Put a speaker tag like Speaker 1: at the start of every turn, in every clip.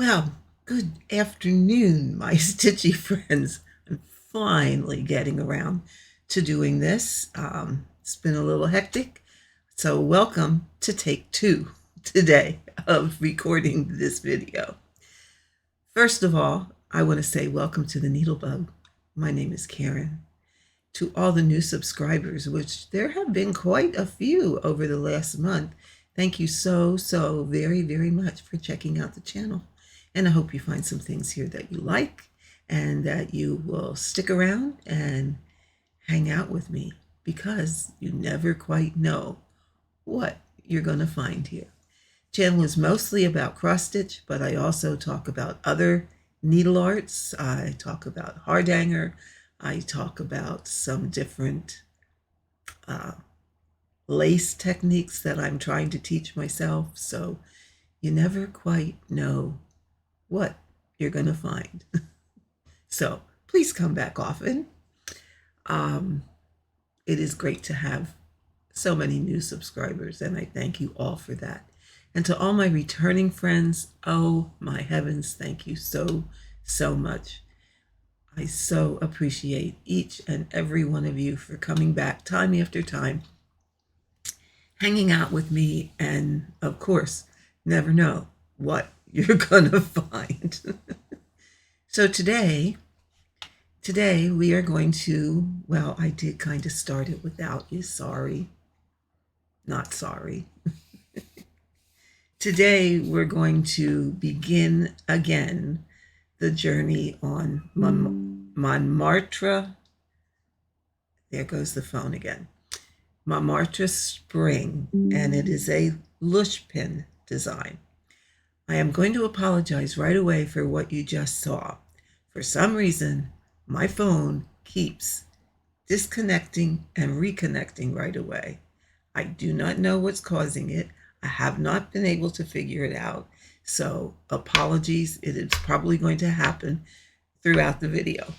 Speaker 1: Well, good afternoon, my stitchy friends. I'm finally getting around to doing this. It's been a little hectic, so welcome to take 2 today of recording this video. First of all, I want to say welcome to the NeedleBugg. My name is Karen. To all the new subscribers, which there have been quite a few over the last month, thank you so very, very much for checking out the channel. And I hope you find some things here that you like and that you will stick around and hang out with me, because you never quite know what you're going to find here. Channel is mostly about cross stitch, but I also talk about other needle arts. I talk about hard hanger. I talk about some different lace techniques that I'm trying to teach myself. So you never quite know what you're going to find. So please come back often. It is great to have so many new subscribers, and I thank you all for that. And to all my returning friends, oh my heavens, thank you so much. I so appreciate each and every one of you for coming back time after time, hanging out with me, and of course, never know what you're gonna find. So today we are going to, well, I did kind of start it without you. Sorry. Not sorry. Today we're going to begin again the journey on Montmartre. There goes the phone again. Montmartre Spring, and it is a lush pin design. I am going to apologize right away for what you just saw. For some reason, my phone keeps disconnecting and reconnecting right away. I do not know what's causing it. I have not been able to figure it out. So apologies. It is probably going to happen throughout the video.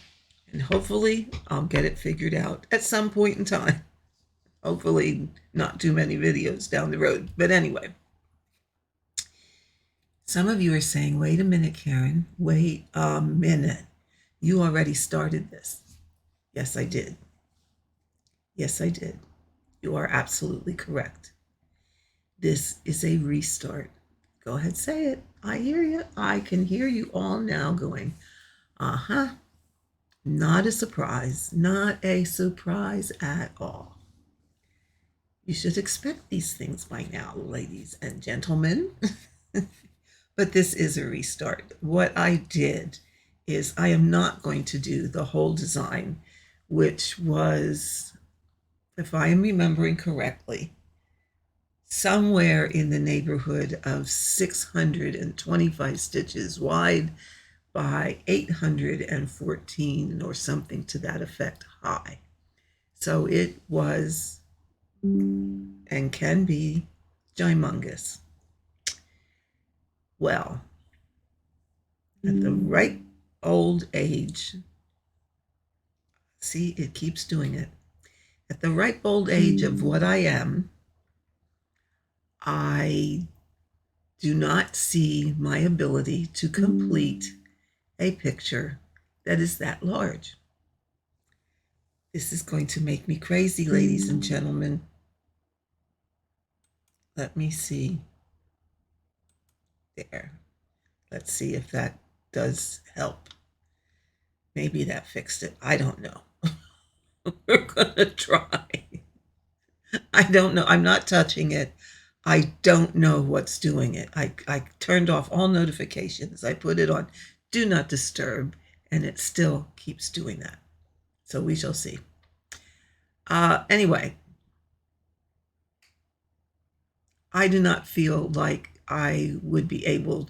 Speaker 1: And hopefully I'll get it figured out at some point in time. Hopefully not too many videos down the road. But anyway. Some of you are saying, wait a minute, Karen, wait a minute. You already started this. Yes, I did. Yes, I did. You are absolutely correct. This is a restart. Go ahead, say it. I hear you. I can hear you all now going, uh-huh. Not a surprise. Not a surprise at all. You should expect these things by now, ladies and gentlemen. But this is a restart. What I did is I am not going to do the whole design, which was, if I am remembering correctly, somewhere in the neighborhood of 625 stitches wide by 814 or something to that effect high. So it was and can be humongous. Well, at the ripe old age, see, it keeps doing it. At the ripe old age of what I am, I do not see my ability to complete a picture that is that large. This is going to make me crazy, ladies and gentlemen. Let me see. There. Let's see if that does help. Maybe that fixed it. I don't know. We're going to try. I don't know. I'm not touching it. I don't know what's doing it. I turned off all notifications. I put it on Do Not Disturb, and it still keeps doing that. So we shall see. Anyway, I do not feel like I would be able.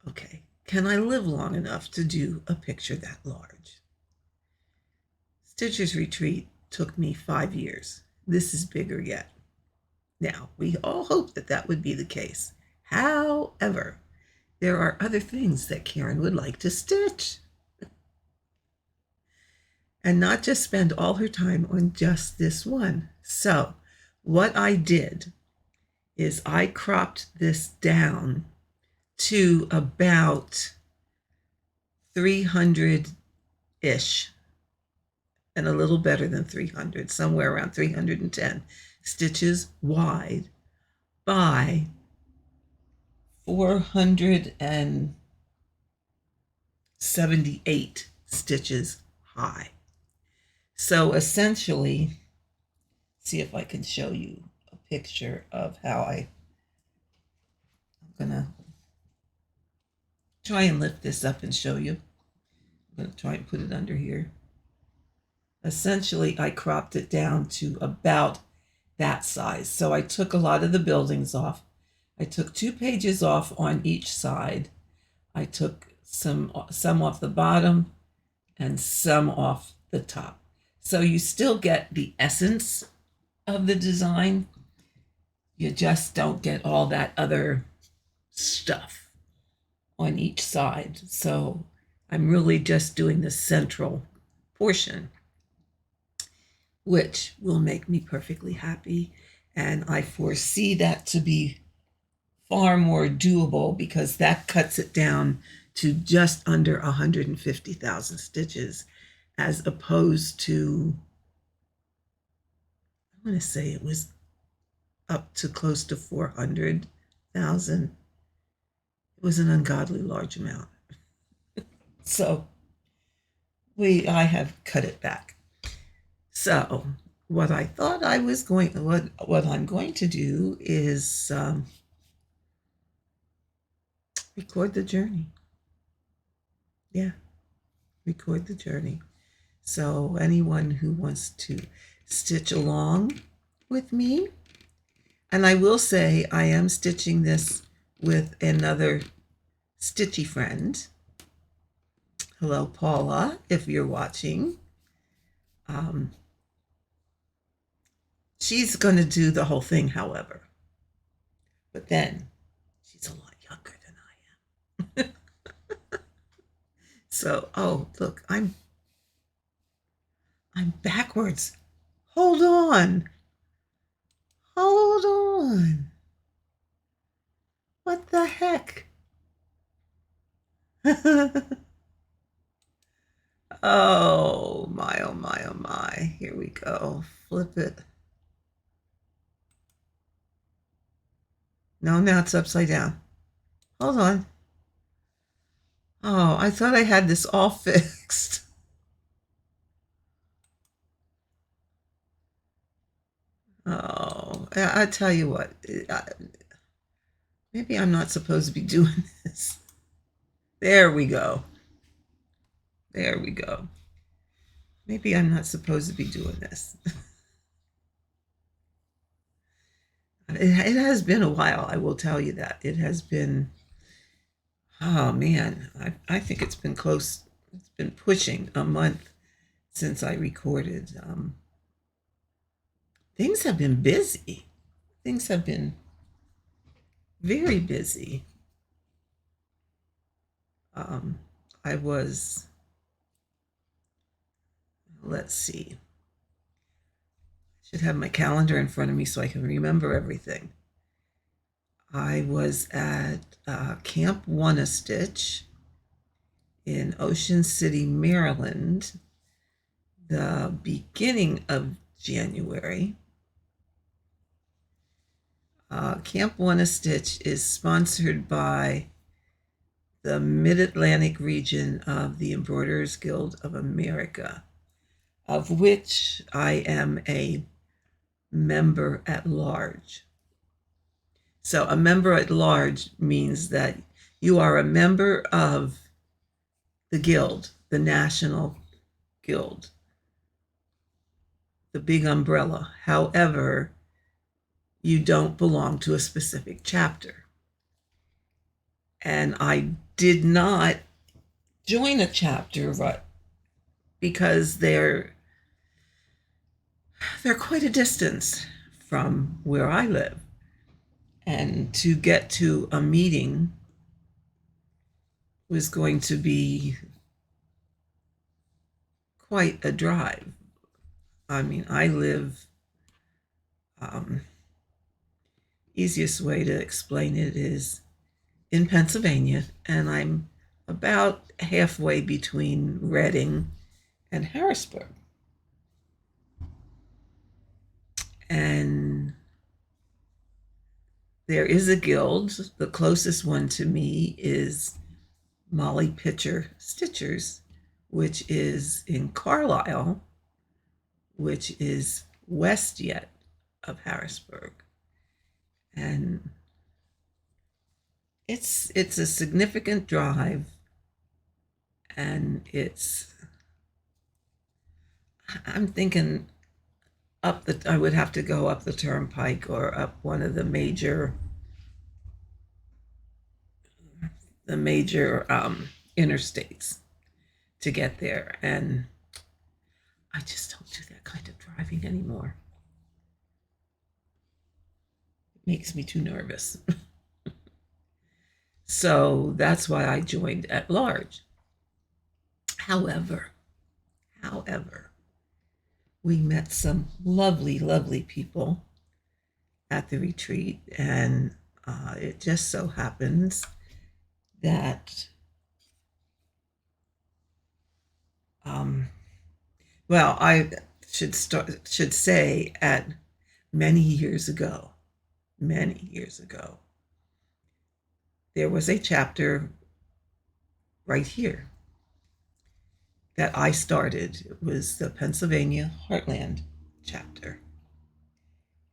Speaker 1: Okay, can I live long enough to do a picture that large? Stitcher's Retreat took me 5 years. This is bigger yet. Now, we all hope that that would be the case. However, there are other things that Karen would like to stitch. And not just spend all her time on just this one. So, what I did is I cropped this down to about 300-ish, and a little better than 300, somewhere around 310 stitches wide by 478 stitches high. So essentially, see if I can show you a picture of how I'm gonna try and lift this up and show you. I'm gonna try and put it under here. Essentially, I cropped it down to about that size. So I took a lot of the buildings off. I took 2 pages off on each side. I took some off the bottom and some off the top. So you still get the essence of the design. You just don't get all that other stuff on each side. So I'm really just doing the central portion, which will make me perfectly happy. And I foresee that to be far more doable because that cuts it down to just under 150,000 stitches, as opposed to, I want to say it was up to close to 400,000. It was an ungodly large amount. So I have cut it back. So what I thought I was going, what I'm going to do is record the journey. Yeah, record the journey. So anyone who wants to stitch along with me, and I will say I am stitching this with another stitchy friend. Hello, Paula, if you're watching. She's going to do the whole thing, however. But then she's a lot younger than I am. So, oh, look, I'm backwards. Hold on. Hold on. What the heck? Oh my, oh my, oh my. Here we go. Flip it. No, now it's upside down. Hold on. Oh, I thought I had this all fixed. Oh, I tell you what. Maybe I'm not supposed to be doing this. There we go. There we go. Maybe I'm not supposed to be doing this. It has been a while, I will tell you that. It has been, oh man, I think it's been close, it's been pushing a month since I recorded. Things have been busy. Things have been very busy. I was, let's see. I should have my calendar in front of me so I can remember everything. I was at Camp One-A-Stitch in Ocean City, Maryland, the beginning of January. Camp One-A-Stitch is sponsored by the Mid-Atlantic region of the Embroiderers Guild of America, of which I am a member at large. So a member at large means that you are a member of the guild, the national guild, the big umbrella. However, you don't belong to a specific chapter. And I did not join a chapter, but because they're quite a distance from where I live. And to get to a meeting was going to be quite a drive. I mean, I live, easiest way to explain it is in Pennsylvania, and I'm about halfway between Reading and Harrisburg. And there is a guild. The closest one to me is Molly Pitcher Stitchers, which is in Carlisle, which is west yet of Harrisburg. And it's a significant drive, and I'm thinking I would have to go up the turnpike or up one of the major interstates to get there. And I just don't do that kind of driving anymore. It makes me too nervous. So that's why I joined at large. However, we met some lovely, lovely people at the retreat, and it just so happens that well, I should say at many years ago, there was a chapter right here that I started. It was the Pennsylvania Heartland chapter.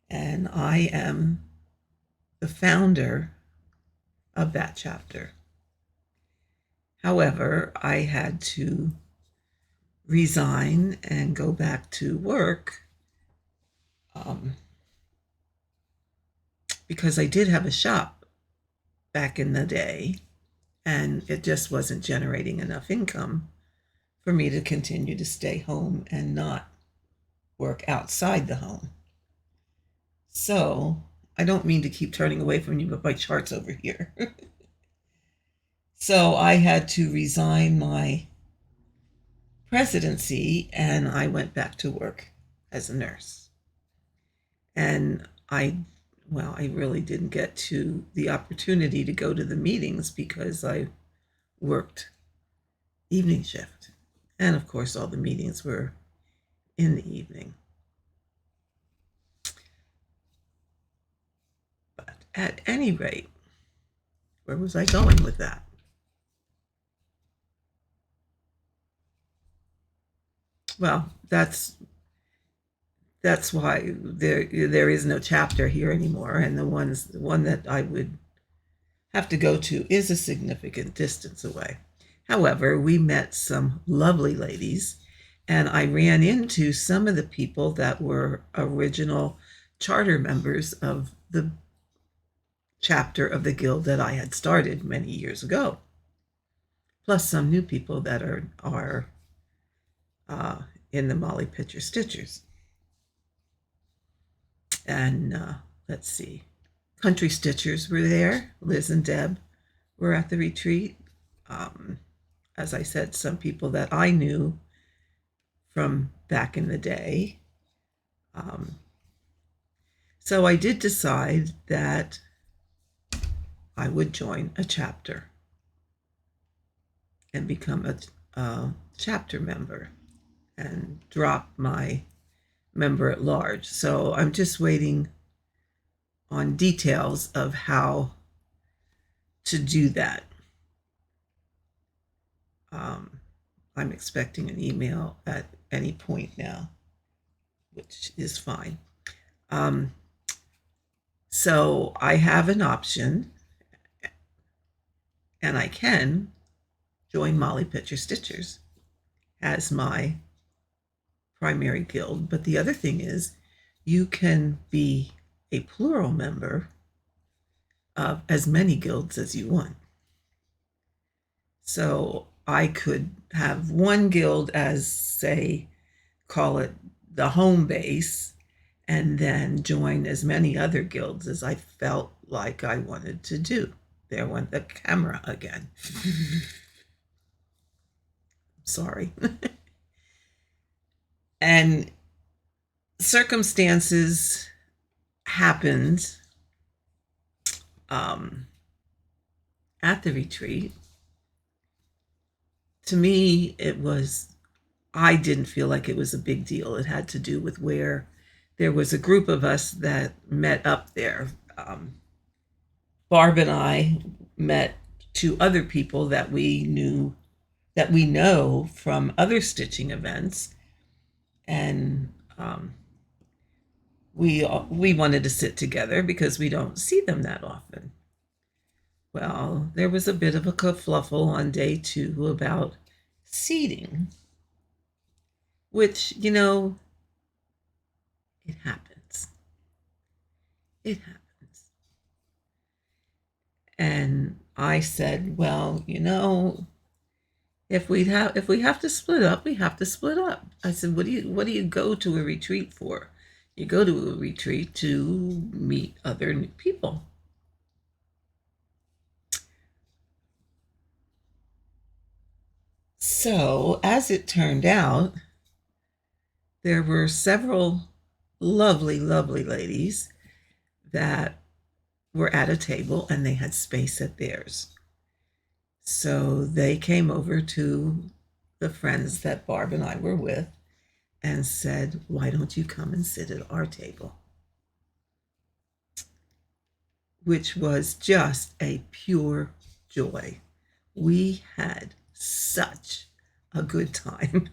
Speaker 1: And I am the founder of that chapter. However, I had to resign and go back to work because I did have a shop back in the day, and it just wasn't generating enough income for me to continue to stay home and not work outside the home. So I don't mean to keep turning away from you, but my chart's over here. So I had to resign my presidency, and I went back to work as a nurse. And I really didn't get to the opportunity to go to the meetings because I worked evening shift. And of course, all the meetings were in the evening. But at any rate, where was I going with that? Well, that's why there is no chapter here anymore, and the one that I would have to go to is a significant distance away. However, we met some lovely ladies, and I ran into some of the people that were original charter members of the chapter of the guild that I had started many years ago, plus some new people that are in the Molly Pitcher Stitchers. And let's see, Country Stitchers were there. Liz and Deb were at the retreat. As I said, some people that I knew from back in the day. So I did decide that I would join a chapter and become a chapter member and drop my member at large. So I'm just waiting on details of how to do that. I'm expecting an email at any point now, which is fine. So I have an option, and I can join Molly Pitcher Stitchers as my primary guild. But the other thing is, you can be a plural member of as many guilds as you want. So I could have one guild as, say, call it the home base, and then join as many other guilds as I felt like I wanted to do. There went the camera again. Sorry. And circumstances happened at the retreat, to me, I didn't feel like it was a big deal. It had to do with where there was a group of us that met up there. Barb and I met two other people that we know from other stitching events, and we wanted to sit together because we don't see them that often. Well, there was a bit of a kerfluffle on day 2 about seating, which, it happens. It happens. And I said, well, if we have to split up, we have to split up. I said, what do you go to a retreat for? You go to a retreat to meet other new people. So, as it turned out, there were several lovely, lovely ladies that were at a table and they had space at theirs. So they came over to the friends that Barb and I were with and said, why don't you come and sit at our table? Which was just a pure joy. We had such a good time.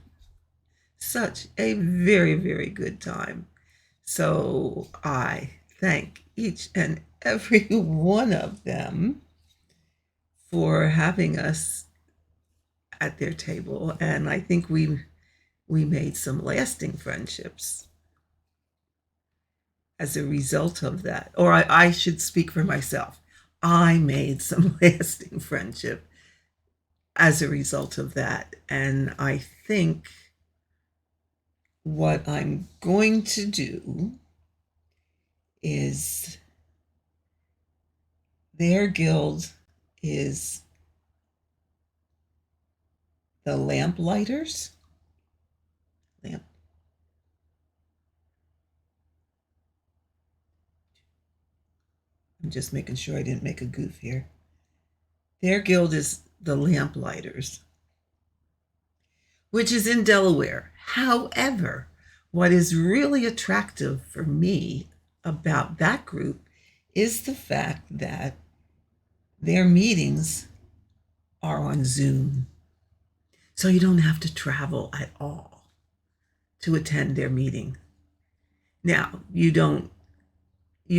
Speaker 1: Such a very, very good time. So I thank each and every one of them for having us at their table. And I think we made some lasting friendships as a result of that. Or I should speak for myself. I made some lasting friendship as a result of that. And I think what I'm going to do is, their guild is the Lamplighters. I'm just making sure I didn't make a goof here. Their guild is the Lamplighters, which is in Delaware. However, what is really attractive for me about that group is the fact that their meetings are on Zoom. So you don't have to travel at all to attend their meeting. Now, you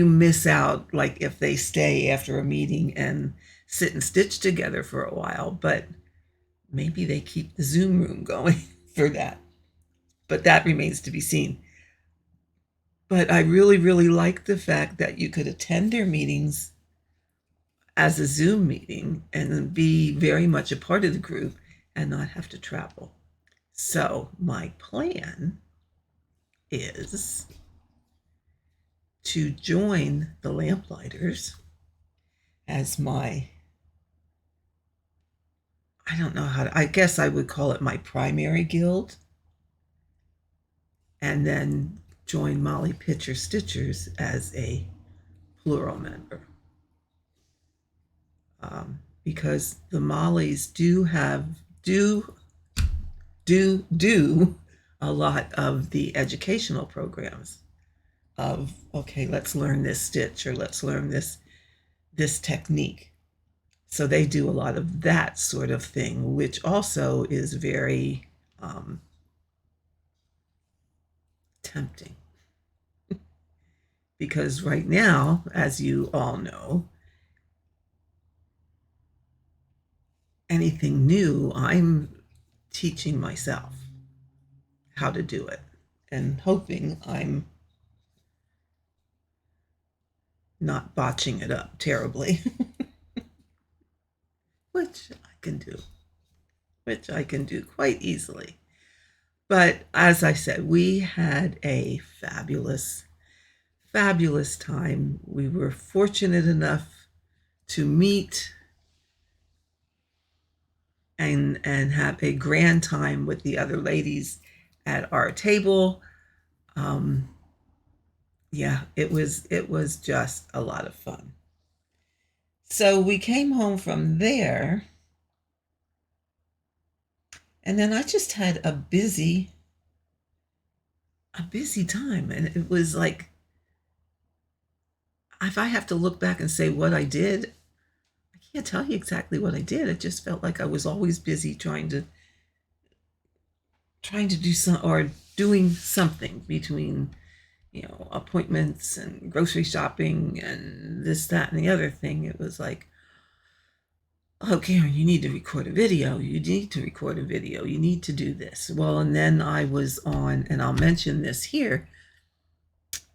Speaker 1: miss out, like if they stay after a meeting and sit and stitch together for a while, but maybe they keep the Zoom room going for that. But that remains to be seen. But I really, really like the fact that you could attend their meetings as a Zoom meeting and be very much a part of the group and not have to travel. So my plan is to join the Lamplighters as I don't know I guess I would call it my primary guild, and then join Molly Pitcher Stitchers as a plural member. Because the Mollies do a lot of the educational programs of, okay, let's learn this stitch, or let's learn this technique. So they do a lot of that sort of thing, which also is very tempting. Because right now, as you all know, anything new, I'm teaching myself how to do it and hoping I'm not botching it up terribly, which I can do quite easily. But as I said, we had a fabulous, fabulous time. We were fortunate enough to meet and have a grand time with the other ladies at our table. Yeah, it was just a lot of fun. So we came home from there, and then I just had a busy time. And it was like, if I have to look back and say what I did, I can't tell you exactly what I did. It just felt like I was always busy trying to do some, or doing something between, appointments and grocery shopping and this, that, and the other thing. It was like, oh, Karen, you need to record a video. You need to record a video. You need to do this. Well, and then I was on, and I'll mention this here,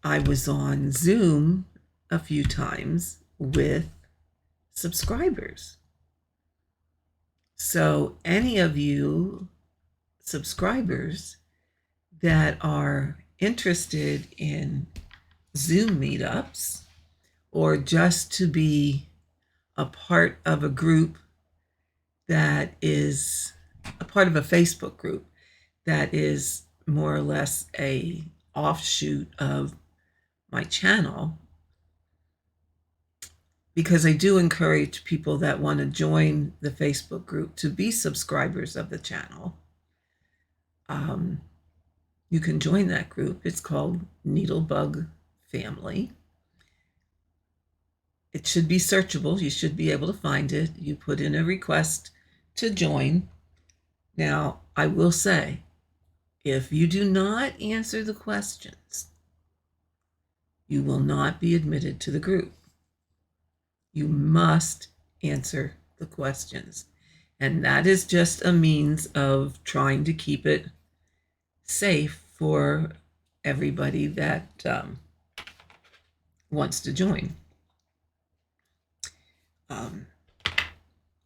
Speaker 1: I was on Zoom a few times with subscribers. So, any of you subscribers that are interested in Zoom meetups, or just to be a part of a group that is a part of a Facebook group that is more or less a offshoot of my channel, because I do encourage people that want to join the Facebook group to be subscribers of the channel. You can join that group. It's called NeedleBugg Family. It should be searchable. You should be able to find it. You put in a request to join. Now, I will say, if you do not answer the questions, you will not be admitted to the group. You must answer the questions. And that is just a means of trying to keep it safe for everybody that wants to join.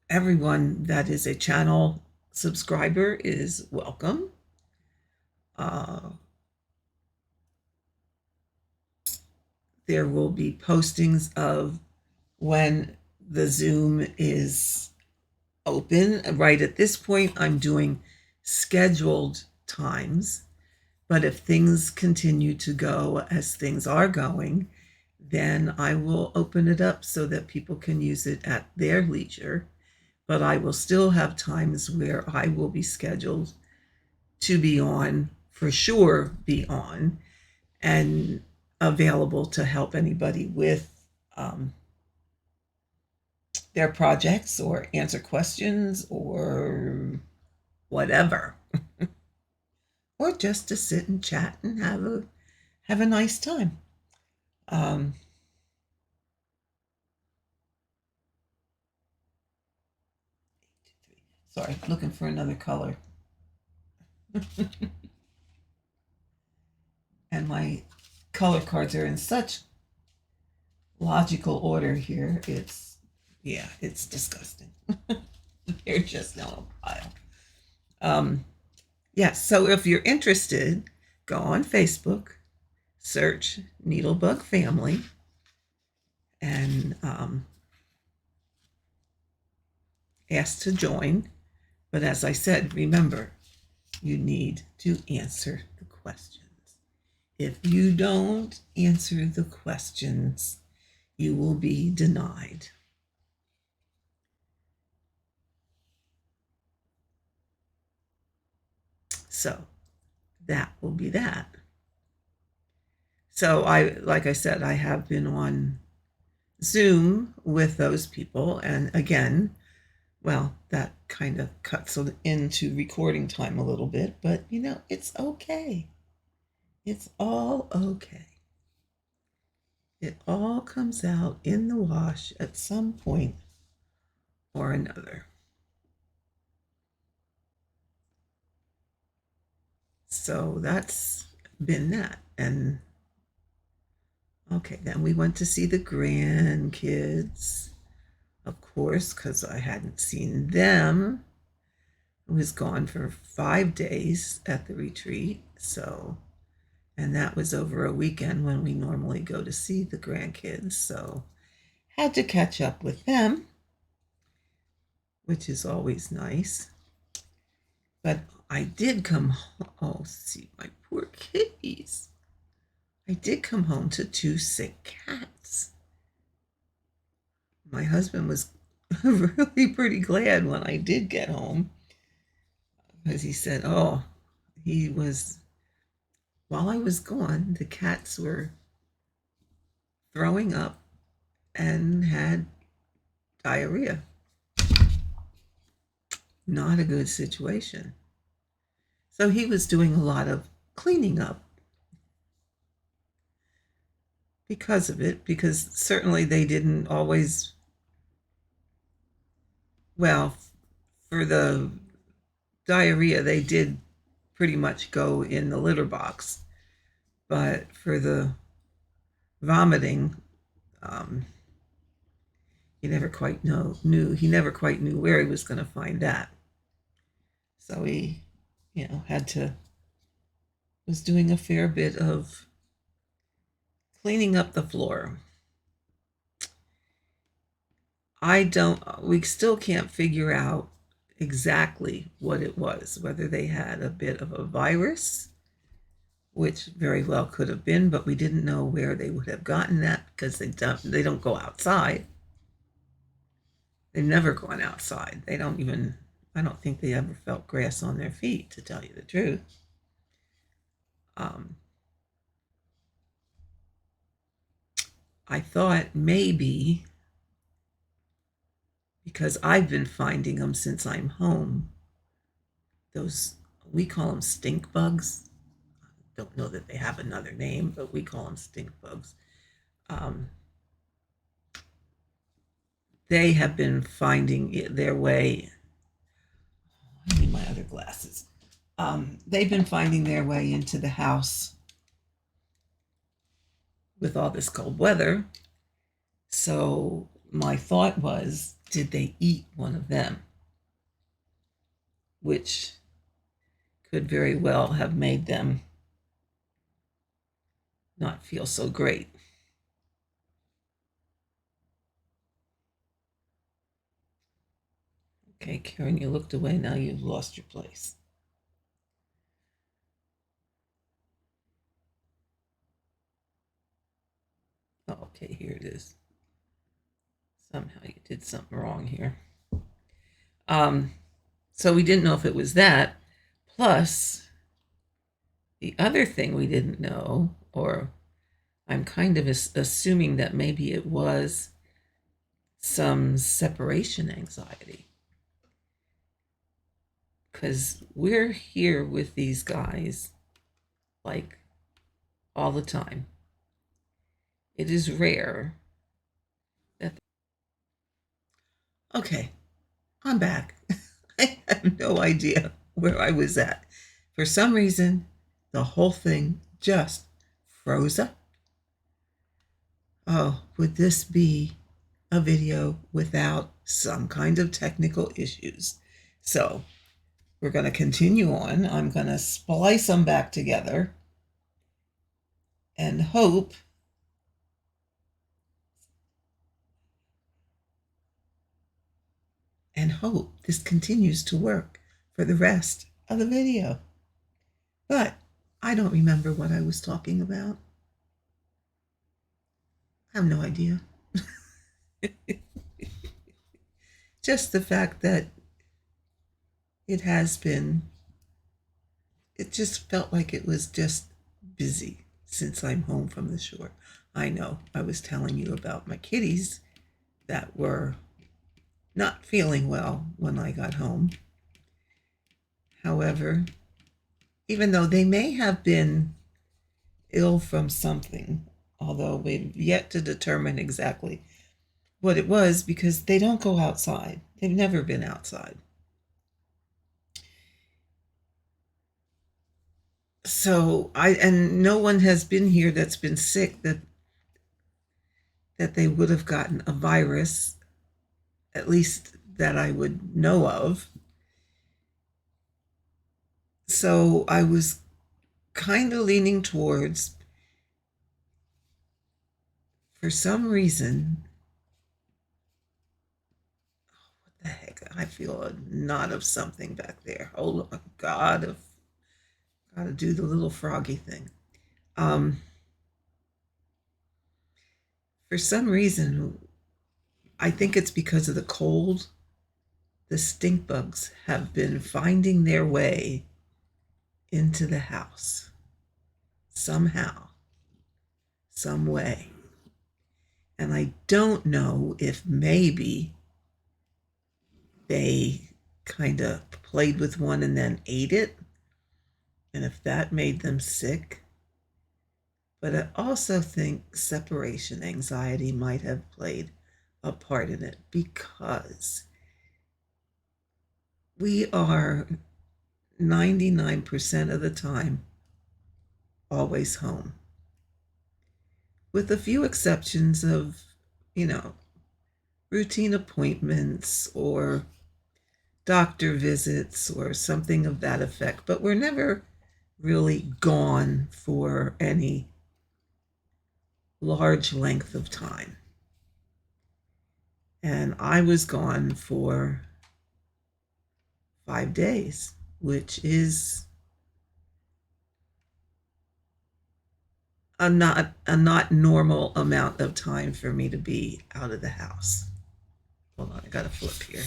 Speaker 1: Everyone that is a channel subscriber is welcome. There will be postings of when the Zoom is open. Right at this point, I'm doing scheduled times, but if things continue to go as things are going, then I will open it up so that people can use it at their leisure. But I will still have times where I will be scheduled to be on, for sure be on, and available to help anybody with their projects or answer questions or whatever. Or just to sit and chat and have a nice time. Sorry, looking for another color. And my color cards are in such logical order here. It's disgusting. They're just on a pile. So if you're interested, go on Facebook, search NeedleBugg Family, and ask to join. But as I said, remember, you need to answer the questions. If you don't answer the questions, you will be denied. So that will be that. So like I said, I have been on Zoom with those people. And again, well, that kind of cuts into recording time a little bit, but it's okay. It's all okay. It all comes out in the wash at some point or another. So that's been that. And okay, then we went to see the grandkids, of course, because I hadn't seen them. I was gone for 5 days at the retreat. So, and that was over a weekend when we normally go to see the grandkids. So, had to catch up with them, which is always nice. But I did come home. Oh, see, my poor kitties. I did come home to 2 sick cats. my husband was really pretty glad when I did get home, because he said, oh, he was, while I was gone, the cats were throwing up and had diarrhea. Not a good situation. So he was doing a lot of cleaning up because of it, because certainly they didn't always, well, for the diarrhea, they did pretty much go in the litter box. But for the vomiting, um, he never quite knew where he was going to find that. So he, was doing a fair bit of cleaning up the floor. We still can't figure out exactly what it was, whether they had a bit of a virus, which very well could have been, but we didn't know where they would have gotten that, because they don't go outside. They've never gone outside. I don't think they ever felt grass on their feet, to tell you the truth. I thought maybe, because I've been finding them since I'm home, we call them stink bugs. I don't know that they have another name, but we call them stink bugs. They have been finding their way. I need my other glasses. They've been finding their way into the house with all this cold weather. So my thought was, did they eat one of them? Which could very well have made them not feel so great. Okay, Karen, you looked away. Now you've lost your place. Oh, okay, here it is. Somehow you did something wrong here. So we didn't know if it was that. Plus, the other thing we didn't know, or I'm kind of assuming that maybe it was some separation anxiety. Because we're here with these guys like all the time. It is rare that. Okay, I'm back. I have no idea where I was at. For some reason, the whole thing just froze up. Oh, would this be a video without some kind of technical issues? So we're going to continue on. I'm going to splice them back together and hope this continues to work for the rest of the video. But I don't remember what I was talking about. I have no idea. Just the fact that it just felt like it was just busy since I'm home from the shore. I know I was telling you about my kitties that were not feeling well when I got home. However, even though they may have been ill from something, although we've yet to determine exactly what it was, because they don't go outside. They've never been outside. So and no one has been here that's been sick that they would have gotten a virus, at least that I would know of. So I was kind of leaning towards, for some reason, what the heck? I feel a knot of something back there. Oh God, gotta do the little froggy thing. For some reason, I think it's because of the cold. The stink bugs have been finding their way into the house somehow, some way. And I don't know if maybe they kind of played with one and then ate it, and if that made them sick. But I also think separation anxiety might have played a part in it, because we are 99% of the time always home, with a few exceptions of, you know, routine appointments or doctor visits or something of that effect. But we're never really gone for any large length of time. And I was gone for 5 days, which is a not normal amount of time for me to be out of the house. Hold on, I gotta flip here.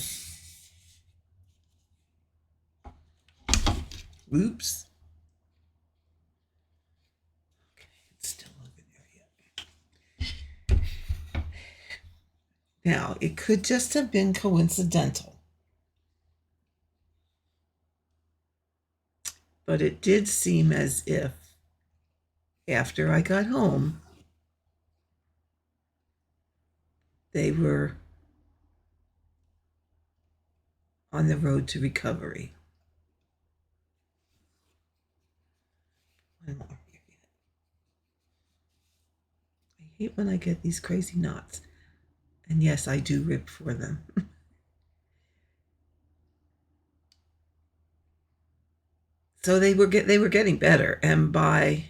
Speaker 1: Oops. Okay, it's still over there yet. Now, it could just have been coincidental, but it did seem as if after I got home, they were on the road to recovery. One more. I hate when I get these crazy knots. And yes, I do rip for them. So they were getting better, and by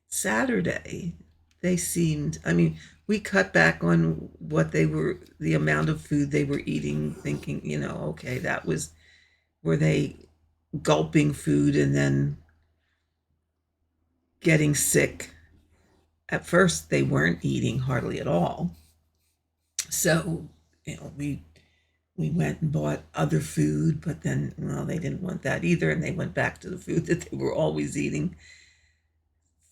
Speaker 1: Saturday, they seemed, I mean, we cut back on the amount of food they were eating, thinking, okay, were they gulping food and then getting sick? At first, they weren't eating hardly at all. So, we went and bought other food, but then, well, they didn't want that either, and they went back to the food that they were always eating.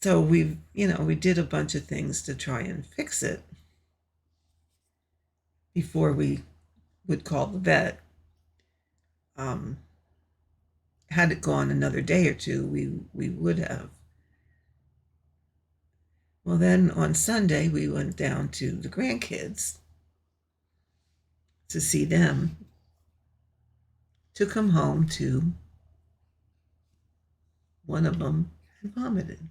Speaker 1: So we did a bunch of things to try and fix it before we would call the vet. Had it gone another day or two, we would have. Well, then on Sunday, we went down to the grandkids to see them, to come home to one of them had vomited.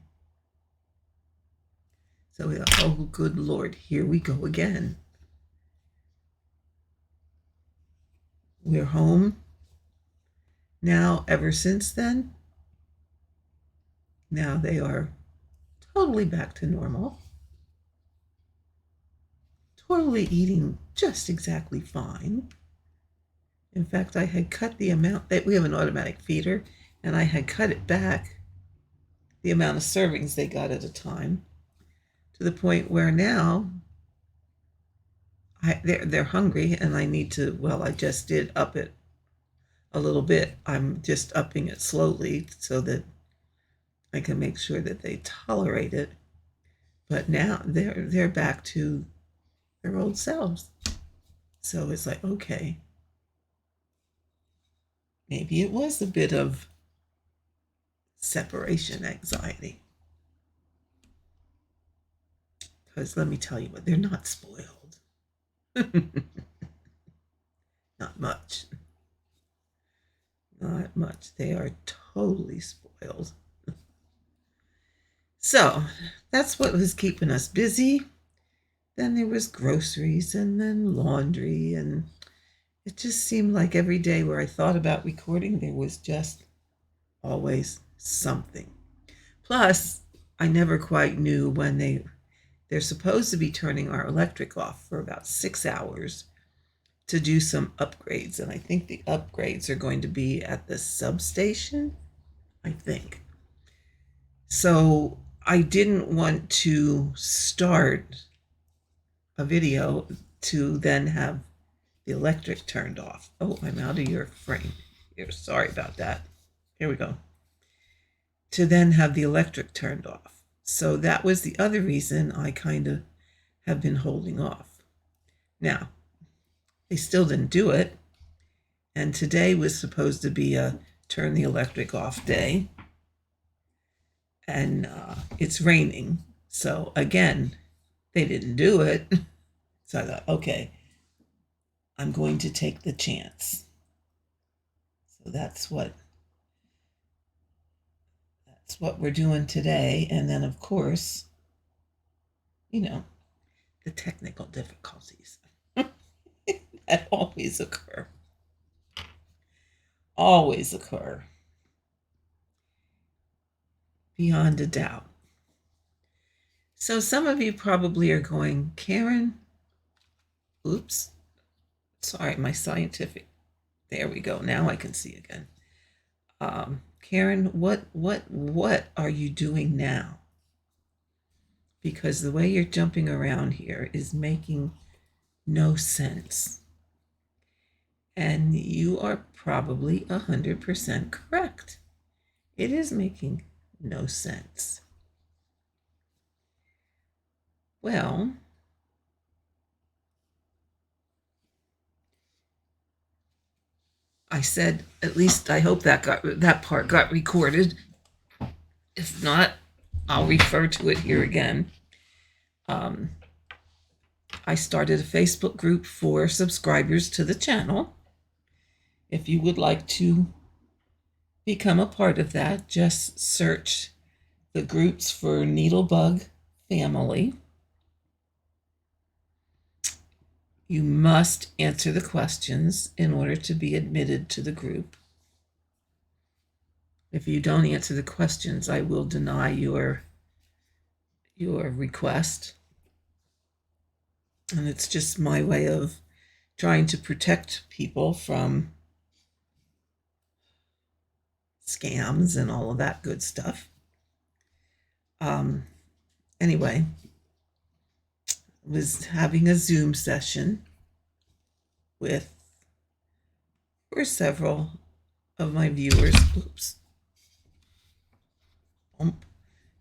Speaker 1: So we thought, oh, good Lord, here we go again. We're home now ever since then. Now they are totally back to normal, totally eating just exactly fine. In fact, I had cut the amount that we have an automatic feeder, and I had cut it back, the amount of servings they got at a time, to the point where now they're hungry, and I need to, well, I just did up it a little bit. I'm just upping it slowly so that I can make sure that they tolerate it. But now they're back to their old selves. So it's like, okay, maybe it was a bit of separation anxiety. Because let me tell you what, they're not spoiled. Not much. Not much. They are totally spoiled. So that's what was keeping us busy. Then there was groceries, and then laundry, and it just seemed like every day where I thought about recording, there was just always something. Plus, I never quite knew when they're supposed to be turning our electric off for about 6 hours to do some upgrades. And I think the upgrades are going to be at the substation, I think. So I didn't want to start a video to then have the electric turned off. Oh, I'm out of your frame here. Sorry about that. Here we go. To then have the electric turned off. So that was the other reason I kind of have been holding off. Now, they still didn't do it. And today was supposed to be a turn the electric off day. And it's raining. So again, they didn't do it. So I thought, okay, I'm going to take the chance. So that's what we're doing today. And then of course, the technical difficulties that always occur. Always occur. Beyond a doubt. So some of you probably are going, Karen, oops, sorry, my scientific, there we go. Now I can see again. Karen, what are you doing now? Because the way you're jumping around here is making no sense. And you are probably 100% correct. It is making no sense. Well, I said, at least I hope that part got recorded. If not, I'll refer to it here again. I started a Facebook group for subscribers to the channel. If you would like to become a part of that, just search the groups for NeedleBugg Family. You must answer the questions in order to be admitted to the group. If you don't answer the questions, I will deny your request. And it's just my way of trying to protect people from scams and all of that good stuff. Anyway, was having a Zoom session with several of my viewers. Oops.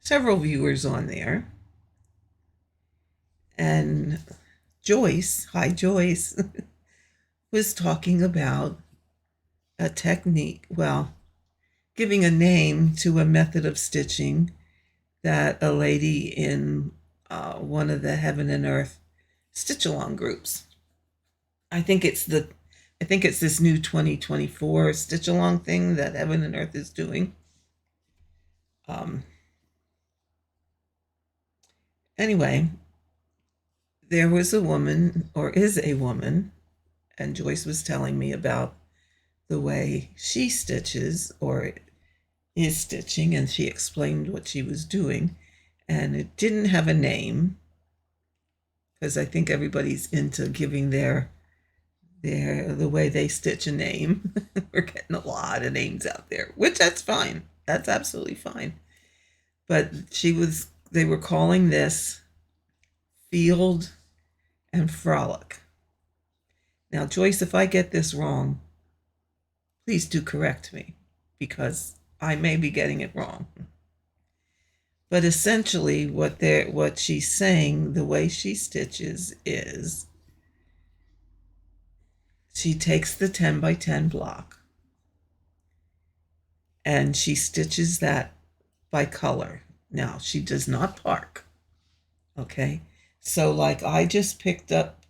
Speaker 1: Several viewers on there. And Joyce, hi Joyce, was talking about a technique, well, giving a name to a method of stitching that a lady in one of the Heaven and Earth stitch along groups. I think it's this new 2024 stitch along thing that Heaven and Earth is doing. Anyway, there was a woman, or is a woman, and Joyce was telling me about the way she stitches or is stitching, and she explained what she was doing, and it didn't have a name because I think everybody's into giving the way they stitch a name. We're getting a lot of names out there, which that's fine. That's absolutely fine. But they were calling this Field and Frolic. Now, Joyce, if I get this wrong, please do correct me because I may be getting it wrong. But essentially what she's saying, the way she stitches is she takes the 10 by 10 block and she stitches that by color. Now, she does not park. Okay? So like I just picked up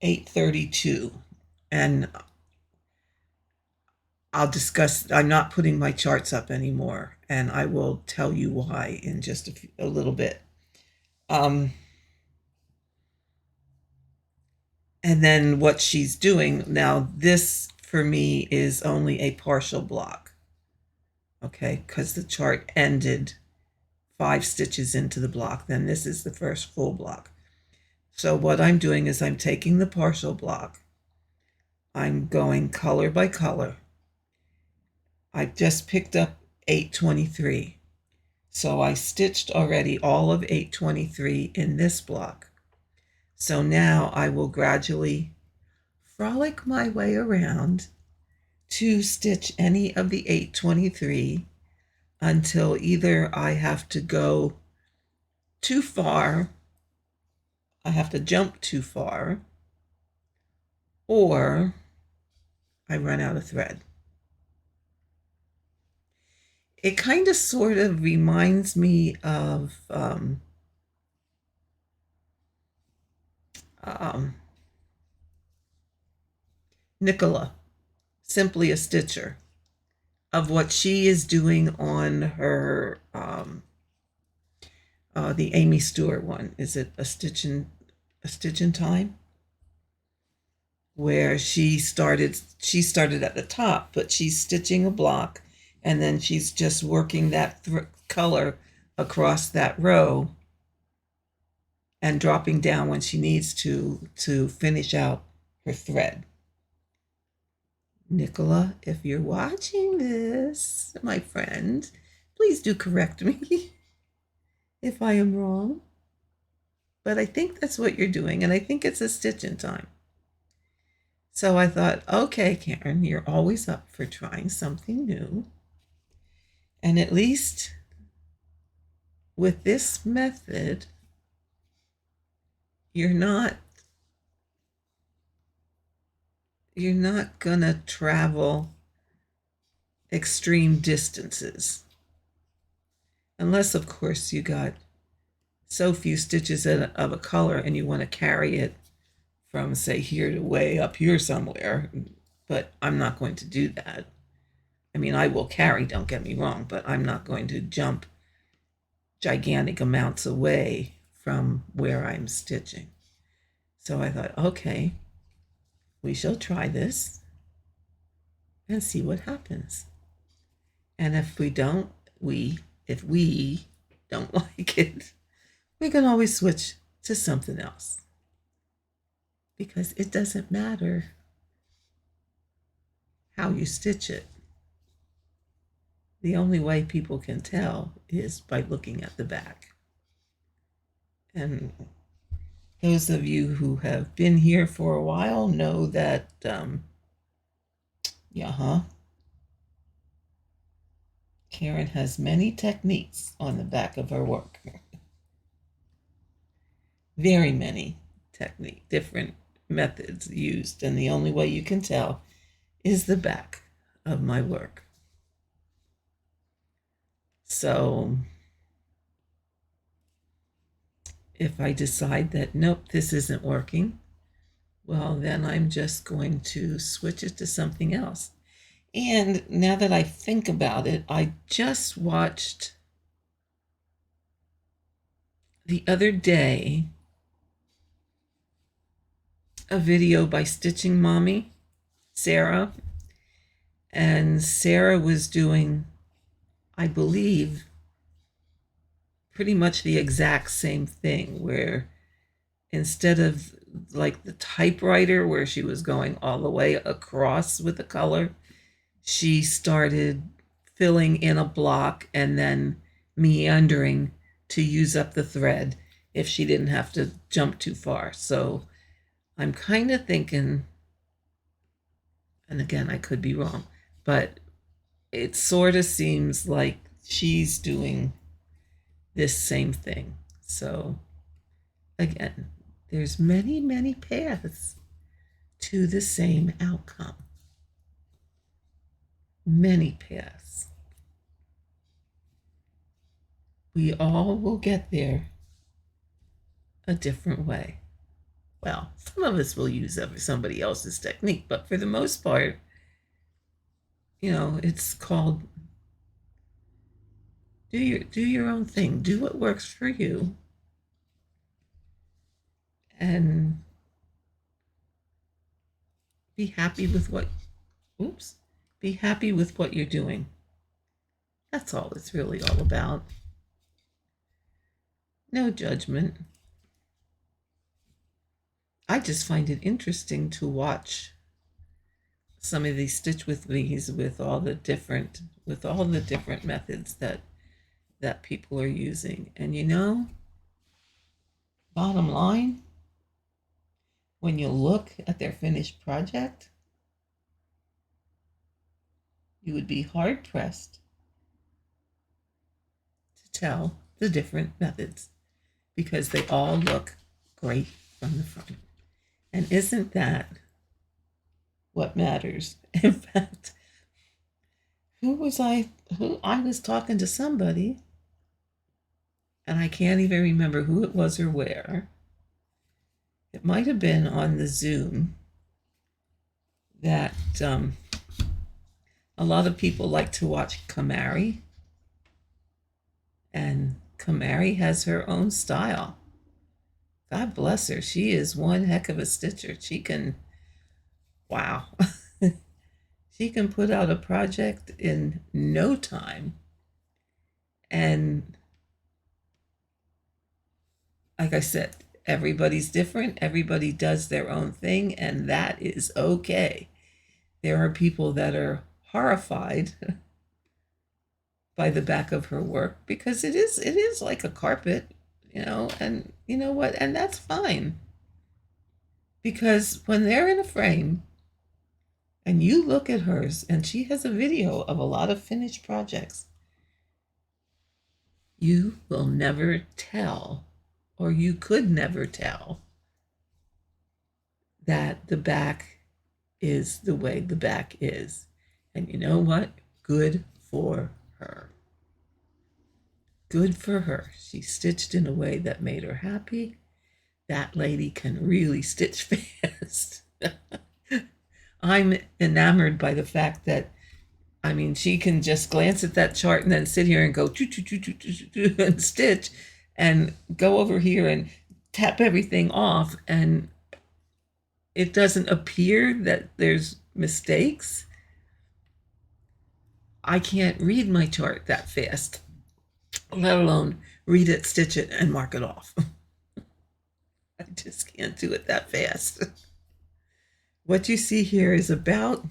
Speaker 1: 832 and I'm not putting my charts up anymore, and I will tell you why in just a little bit. And then what she's doing, now this for me is only a partial block, okay, because the chart ended 5 stitches into the block. Then this is the first full block. So what I'm doing is I'm taking the partial block, I'm going color by color. I've just picked up 823. So I stitched already all of 823 in this block. So now I will gradually frolic my way around to stitch any of the 823 until either I have to go too far, I have to jump too far, or I run out of thread. It kind of sort of reminds me of Nicola, Simply a Stitcher, of what she is doing on her the Amy Stewart one. Is it a Stitch in Time? Where she started at the top, but she's stitching a block, and then she's just working that color across that row and dropping down when she needs to finish out her thread. Nicola, if you're watching this, my friend, please do correct me if I am wrong. But I think that's what you're doing, and I think it's a Stitch in Time. So I thought, okay, Karen, you're always up for trying something new. And at least with this method, you're not gonna travel extreme distances. Unless, of course, you got so few stitches of a color and you want to carry it from, say, here to way up here somewhere. But I'm not going to do that. I mean, I will carry, don't get me wrong, but I'm not going to jump gigantic amounts away from where I'm stitching. So I thought, okay, we shall try this and see what happens. And if we don't like it, we can always switch to something else. Because it doesn't matter how you stitch it. The only way people can tell is by looking at the back. And those of you who have been here for a while know that, Karen has many techniques on the back of her work. Very many different methods used, and the only way you can tell is the back of my work. So if I decide that, nope, this isn't working, well, then I'm just going to switch it to something else. And now that I think about it, I just watched the other day a video by Stitching Mommy, Sarah. And Sarah was doing, I believe, pretty much the exact same thing, where instead of like the typewriter where she was going all the way across with the color, she started filling in a block and then meandering to use up the thread if she didn't have to jump too far. So I'm kind of thinking, and again, I could be wrong, but it sort of seems like she's doing this same thing. So again, there's many, many paths to the same outcome. Many paths. We all will get there a different way. Well, some of us will use somebody else's technique, but for the most part, it's called do your own thing. Do what works for you. And be happy with what you're doing. That's all it's really all about. No judgment. I just find it interesting to watch some of these stitch with me's with all the different methods that people are using. And bottom line, when you look at their finished project, you would be hard pressed to tell the different methods because they all look great from the front. And isn't that what matters? In fact, who I was talking to somebody, and I can't even remember who it was or where. It might have been on the Zoom that a lot of people like to watch Kamari, and Kamari has her own style. God bless her. She is one heck of a stitcher. She can, wow. She can put out a project in no time. And like I said, everybody's different. Everybody does their own thing, and that is okay. There are people that are horrified by the back of her work because it is like a carpet, and you know what? And that's fine. Because when they're in a frame and you look at hers, and she has a video of a lot of finished projects, you will never tell, or you could never tell, that the back is the way the back is. And you know what? Good for her. Good for her. She stitched in a way that made her happy. That lady can really stitch fast. I'm enamored by the fact that, I mean, she can just glance at that chart and then sit here and go choo, choo, choo, choo, choo, choo, and stitch and go over here and tap everything off. And it doesn't appear that there's mistakes. I can't read my chart that fast, let alone read it, stitch it, and mark it off. I just can't do it that fast. What you see here is about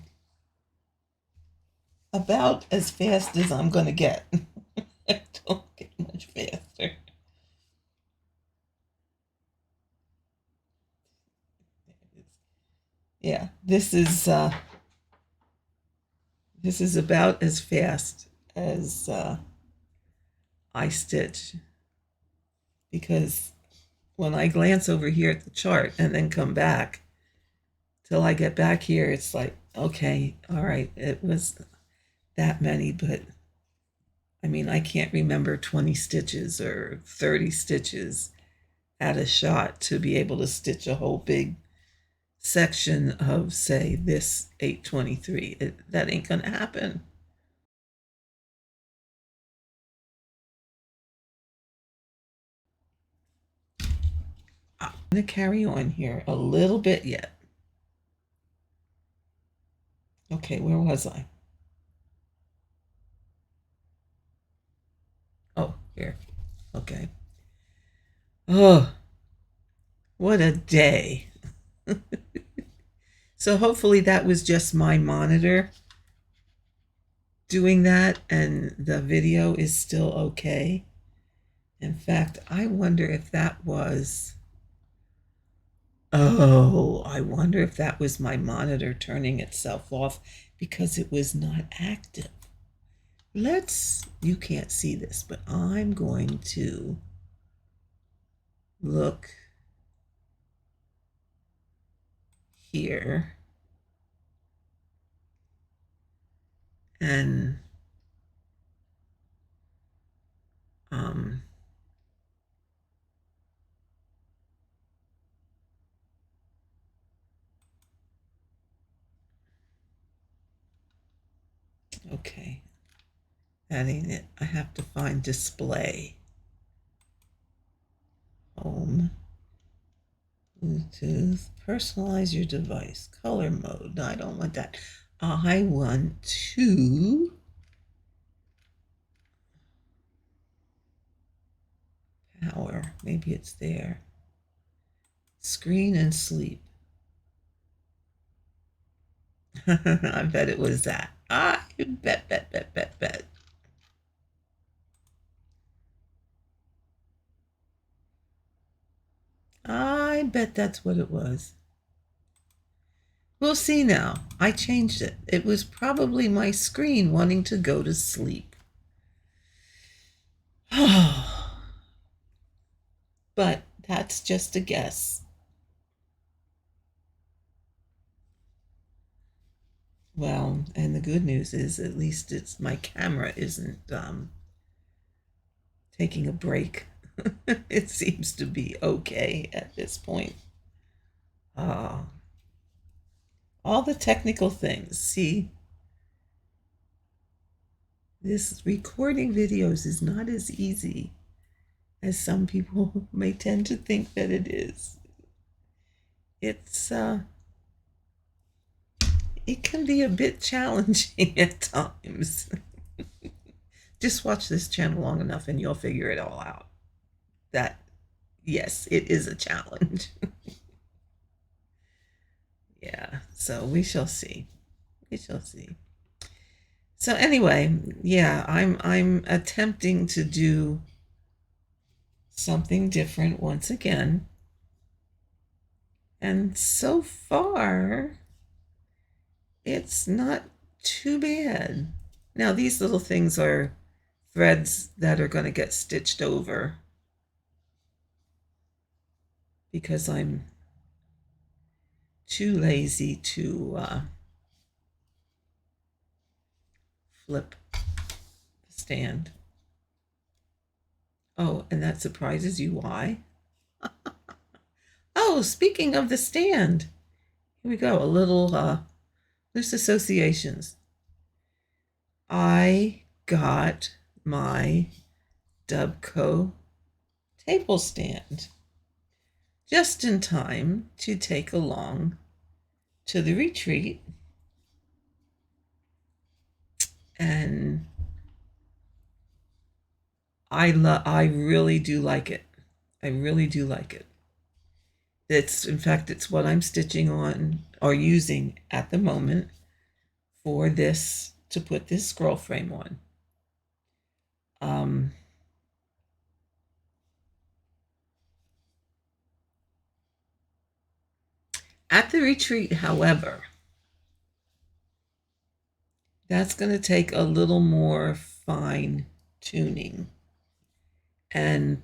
Speaker 1: as fast as I'm going to get. I don't get much faster. Yeah, this is about as fast as I stitch, because when I glance over here at the chart and then come back, till I get back here, it's like, okay, all right, it was that many, but I mean, I can't remember 20 stitches or 30 stitches at a shot to be able to stitch a whole big section of, say, this 823. That ain't gonna happen. I'm gonna carry on here a little bit yet. Okay, where was I? Oh, here. Okay. Oh, what a day. So hopefully that was just my monitor doing that and the video is still okay. In fact, I wonder if that was, I wonder if that was my monitor turning itself off because it was not active. You can't see this, but I'm going to look here and okay, that ain't it. I have to find display, home, Bluetooth, personalize your device, color mode. No, I don't want that. I want to power. Maybe it's there. Screen and sleep. I bet it was that. I bet. I bet that's what it was. We'll see now. I changed it. It was probably my screen wanting to go to sleep. But that's just a guess. Well, and the good news is at least it's my camera isn't taking a break. It seems to be okay at this point. Uh, all the technical things. See, this recording videos is not as easy as some people may tend to think that it is. It can be a bit challenging at times. Just watch this channel long enough and you'll figure it all out. That, yes, it is a challenge. Yeah, so we shall see. We shall see. So anyway, yeah, I'm attempting to do something different once again. And so far, it's not too bad. Now, these little things are threads that are going to get stitched over because I'm too lazy to flip the stand. Oh, and that surprises you why? Oh, speaking of the stand, here we go, a little loose associations. I got my Dubco table stand just in time to take along to the retreat. And I really do like it. I really do like it. In fact, it's what I'm stitching on or using at the moment for this, to put this scroll frame on. At the retreat, however, that's going to take a little more fine tuning and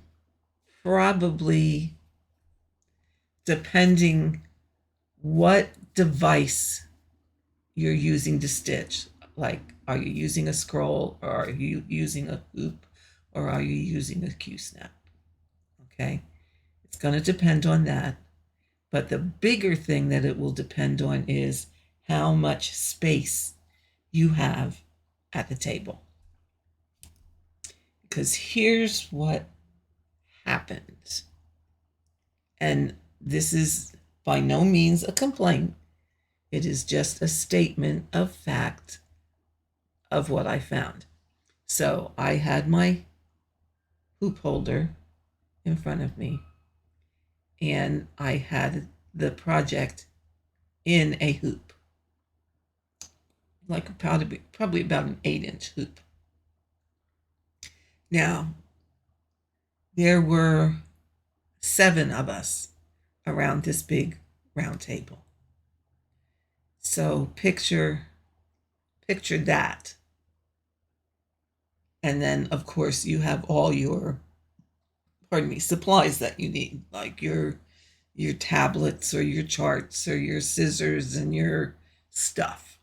Speaker 1: probably, depending what device you're using to stitch, like are you using a scroll or are you using a hoop or are you using a Q-snap? Okay, it's going to depend on that. But the bigger thing that it will depend on is how much space you have at the table. Because here's what happens. And this is by no means a complaint. It is just a statement of fact of what I found. So I had my hoop holder in front of me, and I had the project in a hoop, like probably about an 8-inch hoop. Now, there were 7 of us around this big round table. So picture that. And then, of course, you have all your, supplies that you need, like your tablets or your charts or your scissors and your stuff.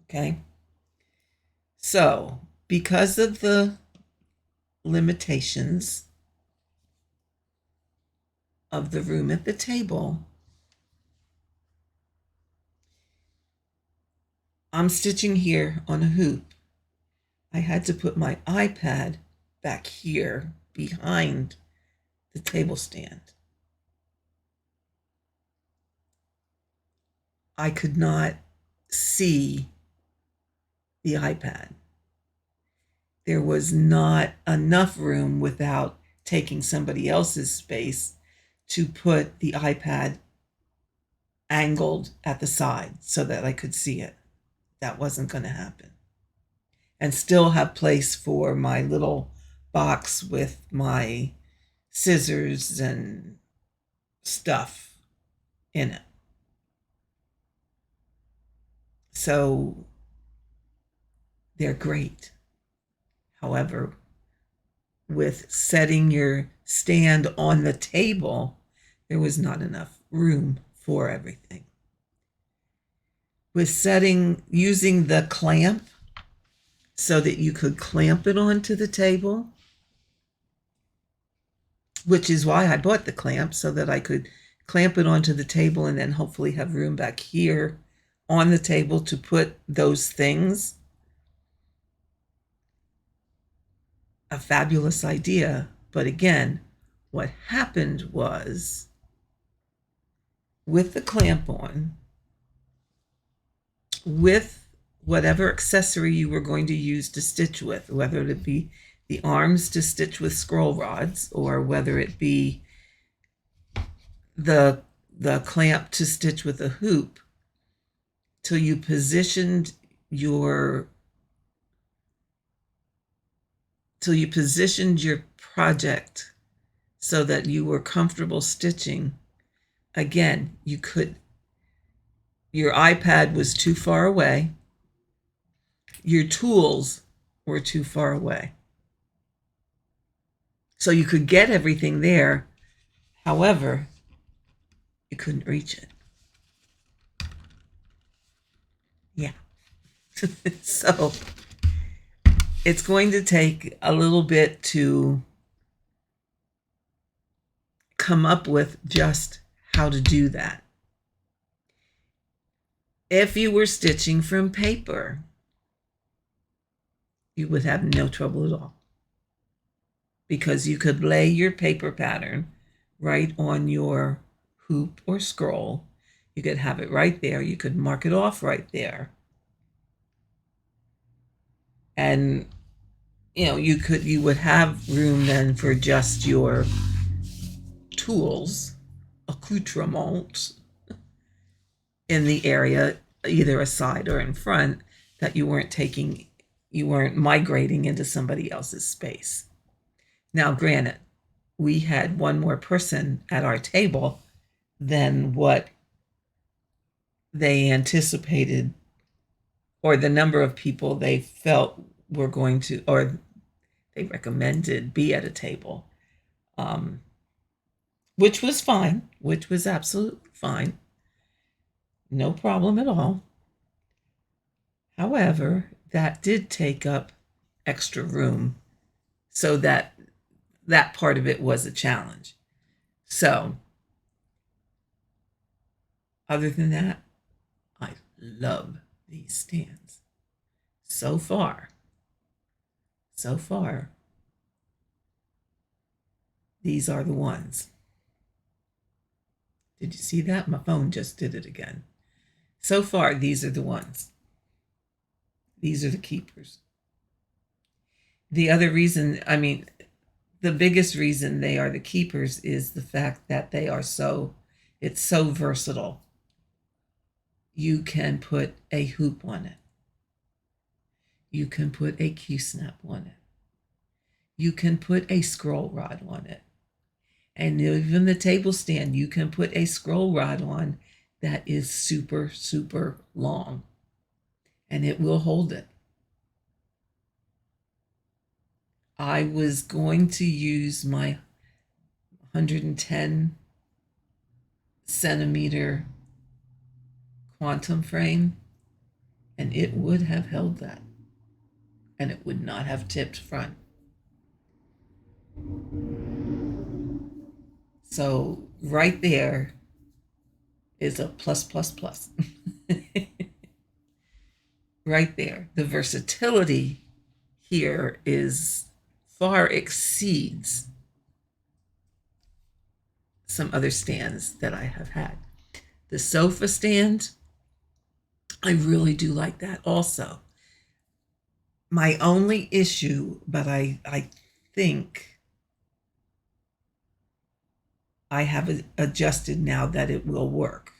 Speaker 1: Okay? So, because of the limitations of the room at the table, I'm stitching here on a hoop. I had to put my iPad back here behind the table stand. I could not see the iPad. There was not enough room without taking somebody else's space to put the iPad angled at the side so that I could see it. That wasn't going to happen. And still have place for my little box with my scissors and stuff in it. So they're great. However, with setting your stand on the table, there was not enough room for everything. With using the clamp so that you could clamp it onto the table, which is why I bought the clamp, so that I could clamp it onto the table and then hopefully have room back here on the table to put those things. A fabulous idea. But again, what happened was, with the clamp on, with whatever accessory you were going to use to stitch with, whether it be the arms to stitch with scroll rods, or whether it be the clamp to stitch with a hoop, till you positioned your project so that you were comfortable stitching. Again, your iPad was too far away. Your tools were too far away. So you could get everything there. However, you couldn't reach it. Yeah. So it's going to take a little bit to come up with just how to do that. If you were stitching from paper, you would have no trouble at all, because you could lay your paper pattern right on your hoop or scroll. You could have it right there. You could mark it off right there. And you would have room then for just your tools, accoutrements, in the area, either aside or in front, that you weren't migrating into somebody else's space. Now, granted, we had one more person at our table than what they anticipated, or the number of people they felt were going to, or they recommended be at a table, which was fine, which was absolutely fine. No problem at all. However, that did take up extra room, so that part of it was a challenge. So, other than that, I love these stands. So far, these are the ones. Did you see that? My phone just did it again. So far, these are the ones. These are the keepers. The other reason, the biggest reason they are the keepers is the fact that it's so versatile. You can put a hoop on it. You can put a Q-snap on it. You can put a scroll rod on it. And even the table stand, you can put a scroll rod on that is super, super long, and it will hold it. I was going to use my 110 centimeter quantum frame, and it would have held that, and it would not have tipped front. So right there is a plus, plus, plus. Right there. The versatility here far exceeds some other stands that I have had. The sofa stand, I really do like that also. My only issue, but I think I have adjusted now that it will work,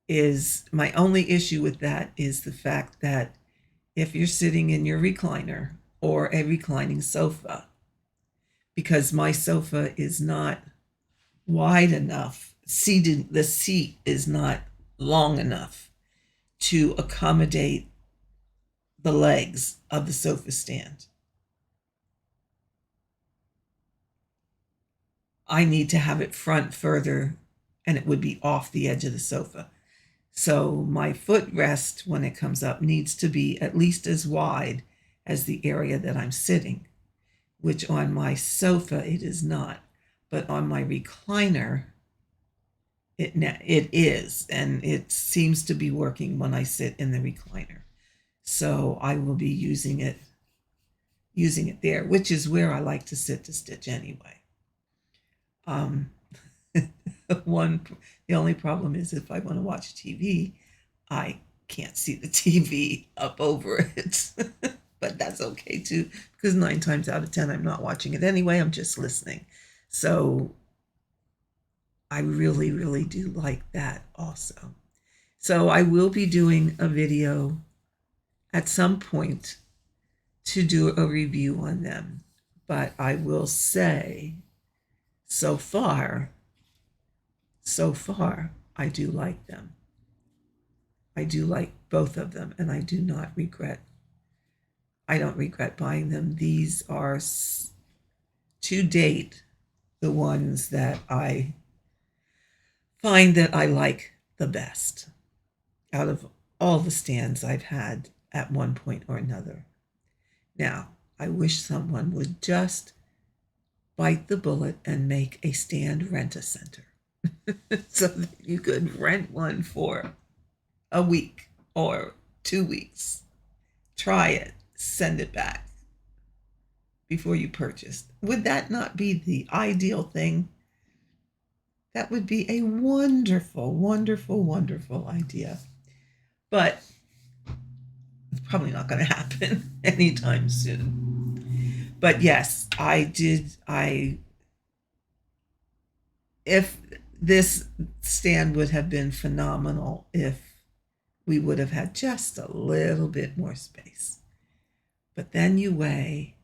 Speaker 1: is my only issue with that is the fact that if you're sitting in your recliner or a reclining sofa, because my sofa is not wide enough, the seat is not long enough to accommodate the legs of the sofa stand. I need to have it front further, and it would be off the edge of the sofa. So my footrest, when it comes up, needs to be at least as wide as the area that I'm sitting, which on my sofa it is not. But on my recliner, it is, and it seems to be working when I sit in the recliner. So I will be using it there, which is where I like to sit to stitch anyway. The only problem is if I want to watch TV, I can't see the TV up over it. But that's okay too, because 9 times out of 10 I'm not watching it anyway, I'm just listening. So I really, really do like that also. So I will be doing a video at some point to do a review on them. But I will say, so far, I do like them. I do like both of them, and I don't regret buying them. These are, to date, the ones that I find that I like the best out of all the stands I've had at one point or another. Now, I wish someone would just bite the bullet and make a stand rent-a-center so that you could rent one for a week or 2 weeks. Try it, send it back before you purchase. Would that not be the ideal thing? That would be a wonderful, wonderful, wonderful idea. But it's probably not going to happen anytime soon. But yes, if this stand would have been phenomenal if we would have had just a little bit more space. But then you weigh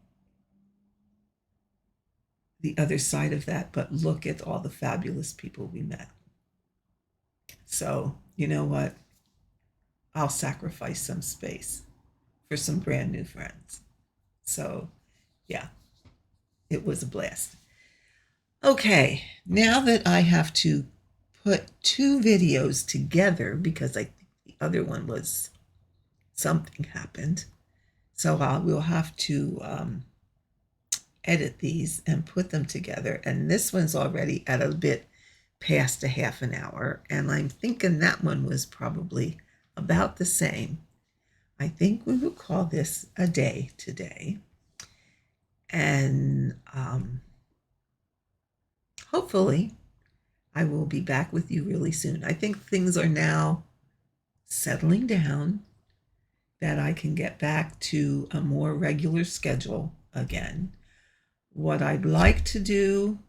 Speaker 1: the other side of that, but look at all the fabulous people we met. So, you know what? I'll sacrifice some space for some brand new friends. So, yeah, it was a blast. Okay, now that I have to put 2 videos together because I think the other one was something happened. So we'll have to edit these and put them together. And this one's already at a bit past a half an hour. And I'm thinking that one was probably about the same. I think we will call this a day today. And hopefully I will be back with you really soon. I think things are now settling down, that I can get back to a more regular schedule again. What I'd like to do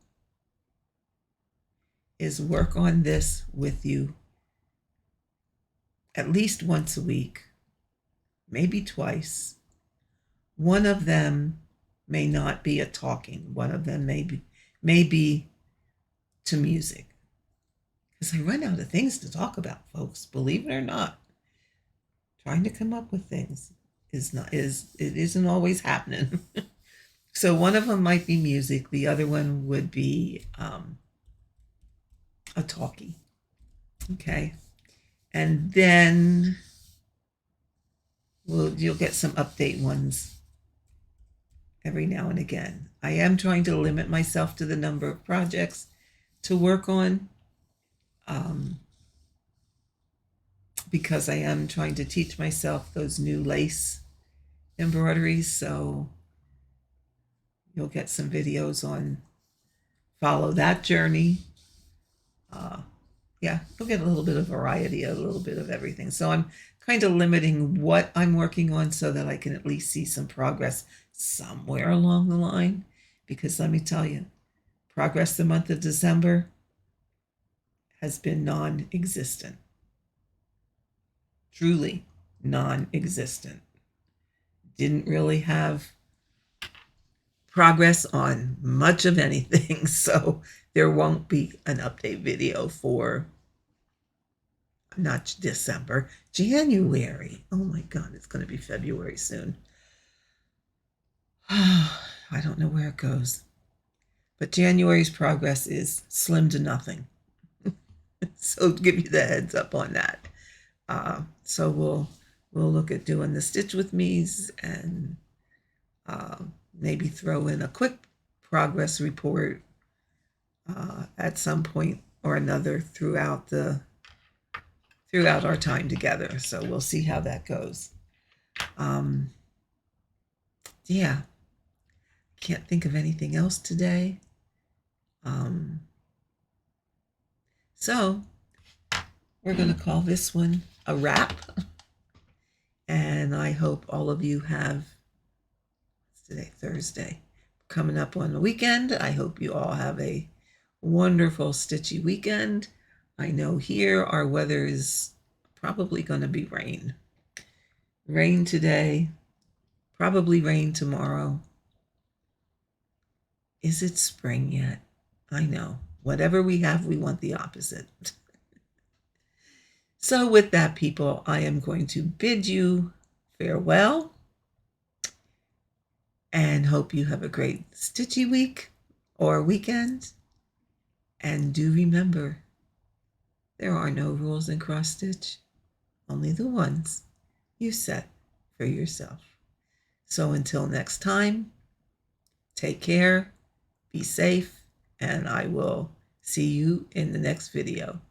Speaker 1: is work on this with you at least once a week, maybe twice. One of them may not be a talking. One of them may be to music. Because I run out of things to talk about, folks, believe it or not. Trying to come up with things isn't always happening. So one of them might be music. The other one would be a talkie. Okay. And then you'll get some update ones every now and again. I am trying to limit myself to the number of projects to work on, because I am trying to teach myself those new lace embroideries. So you'll get some videos on follow that journey. Yeah, you'll get a little bit of variety, a little bit of everything. So I'm kind of limiting what I'm working on so that I can at least see some progress somewhere along the line. Because let me tell you, progress the month of December has been non-existent. Truly non-existent. Didn't really have progress on much of anything, so there won't be an update video for not December, January. Oh my God, it's going to be February soon. I don't know where it goes. But January's progress is slim to nothing. So give you the heads up on that. So we'll look at doing the stitch with me's and maybe throw in a quick progress report at some point or another throughout our time together. So we'll see how that goes. Yeah, can't think of anything else today. So we're going to call this one a wrap. And I hope all of you have, what's today, Thursday, coming up on the weekend. I hope you all have a wonderful stitchy weekend. I know here our weather is probably going to be rain. Rain today, probably rain tomorrow. Is it spring yet? I know. Whatever we have, we want the opposite. So with that, people, I am going to bid you farewell and hope you have a great stitchy week or weekend. And do remember, there are no rules in cross stitch, only the ones you set for yourself. So until next time, take care, be safe, and I will see you in the next video.